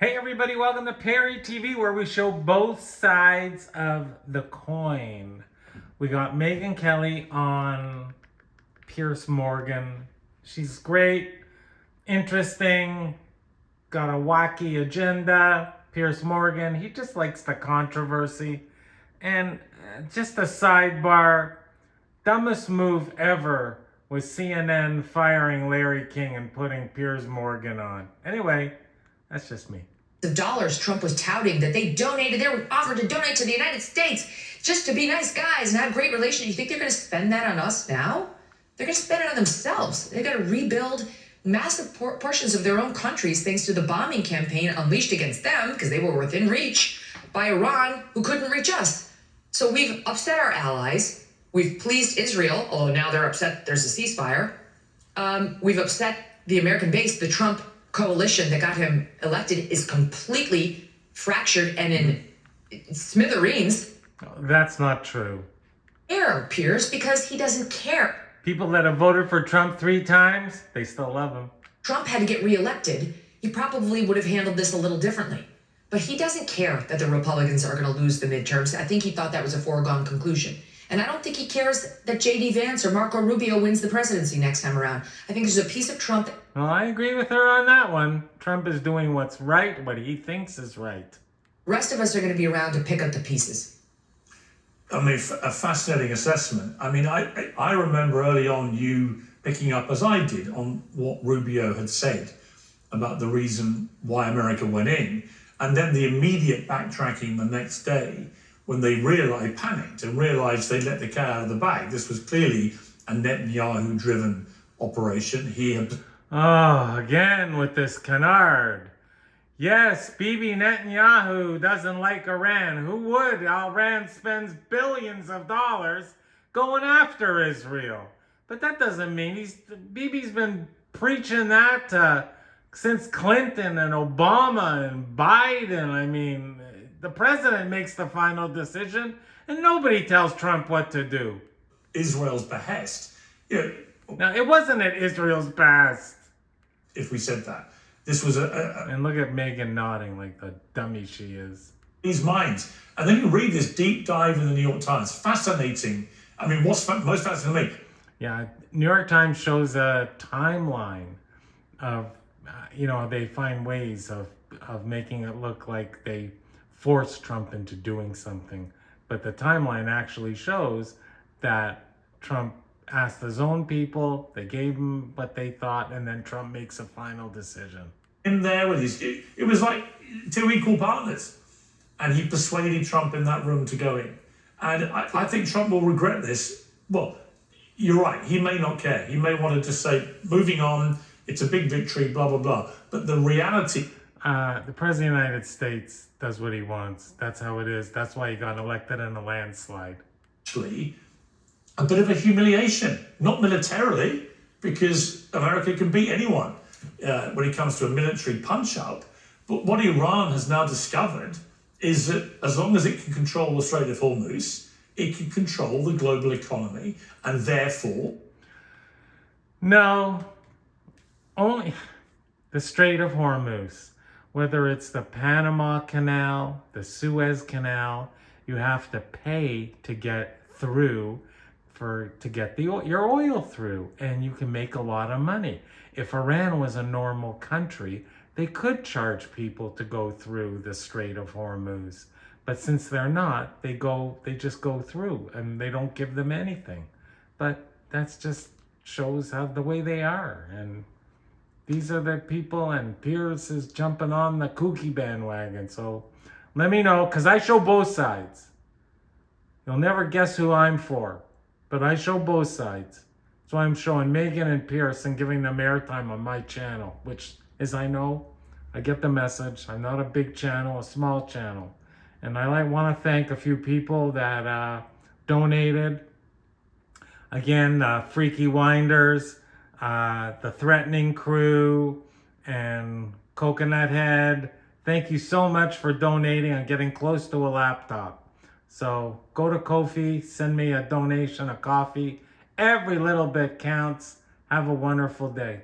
Hey everybody, welcome to Perry TV where we show both sides of the coin. We got Megyn Kelly on Piers Morgan. She's great, interesting, got a wacky agenda. Piers Morgan, he just likes the controversy. And just a sidebar, dumbest move ever was CNN firing Larry King and putting Piers Morgan on. Anyway, that's just me. Of dollars Trump was touting that they were offered to donate to the United States just to be nice guys and have great relations. You think they're going to spend that on us now? They're going to spend it on themselves. They're going to rebuild massive portions of their own countries thanks to the bombing campaign unleashed against them because they were within reach by Iran, who couldn't reach us. So we've upset our allies. We've pleased Israel, although now they're upset there's a ceasefire. We've upset the American base. The Trump coalition that got him elected is completely fractured and in smithereens. That's not true. Piers, because he doesn't care. People that have voted for Trump 3 times, they still love him. Trump had to get reelected. He probably would have handled this a little differently. But he doesn't care that the Republicans are going to lose the midterms. I think he thought that was a foregone conclusion. And I don't think he cares that J.D. Vance or Marco Rubio wins the presidency next time around. I think there's a piece of Trump. Well, I agree with her on that one. Trump is doing what's right, what he thinks is right. The rest of us are going to be around to pick up the pieces. I mean, a fascinating assessment. I mean, I remember early on you picking up, as I did, on what Rubio had said about the reason why America went in, and then the immediate backtracking the next day when they panicked and realized they let the cat out of the bag. This was clearly a Netanyahu-driven operation. He had... Oh, again with this canard. Yes, Bibi Netanyahu doesn't like Iran. Who would? Iran spends billions of dollars going after Israel. But that doesn't mean Bibi's been preaching that since Clinton and Obama and Biden. I mean, the president makes the final decision and nobody tells Trump what to do. Israel's behest. Now, it wasn't at Israel's behest. If we said that. This was And look at Megyn nodding like the dummy she is. These minds. And then you read this deep dive in the New York Times. Fascinating. I mean, what's most fascinating to me? Yeah, New York Times shows a timeline of, they find ways of making it look like they forced Trump into doing something. But the timeline actually shows that Trump asked his own people, they gave him what they thought, and then Trump makes a final decision. In there with it was like 2 equal partners. And he persuaded Trump in that room to go in. And I think Trump will regret this. Well, you're right, he may not care. He may want to just say, moving on, it's a big victory, blah, blah, blah. But the reality... The President of the United States does what he wants. That's how it is. That's why he got elected in a landslide. Actually, a bit of a humiliation, not militarily, because America can beat anyone when it comes to a military punch-up. But what Iran has now discovered is that as long as it can control the Strait of Hormuz, it can control the global economy, and therefore... No, only the Strait of Hormuz. Whether it's the Panama Canal, the Suez Canal, you have to pay to get through to get your oil through, and you can make a lot of money. If Iran was a normal country, they could charge people to go through the Strait of Hormuz. But since they're not, they just go through and they don't give them anything. But that's just shows how the way they are. And these are the people, and Piers is jumping on the kooky bandwagon. So let me know, because I show both sides. You'll never guess who I'm for. But I show both sides. So I'm showing Megyn and Piers and giving them airtime on my channel, which, as I know, I get the message. I'm not a big channel, a small channel. And I want to thank a few people that donated. Again, Freaky Winders, the Threatening Crew, and Coconut Head. Thank you so much for donating. I'm getting close to a laptop. So go to Ko-fi, send me a donation, a coffee. Every little bit counts. Have a wonderful day.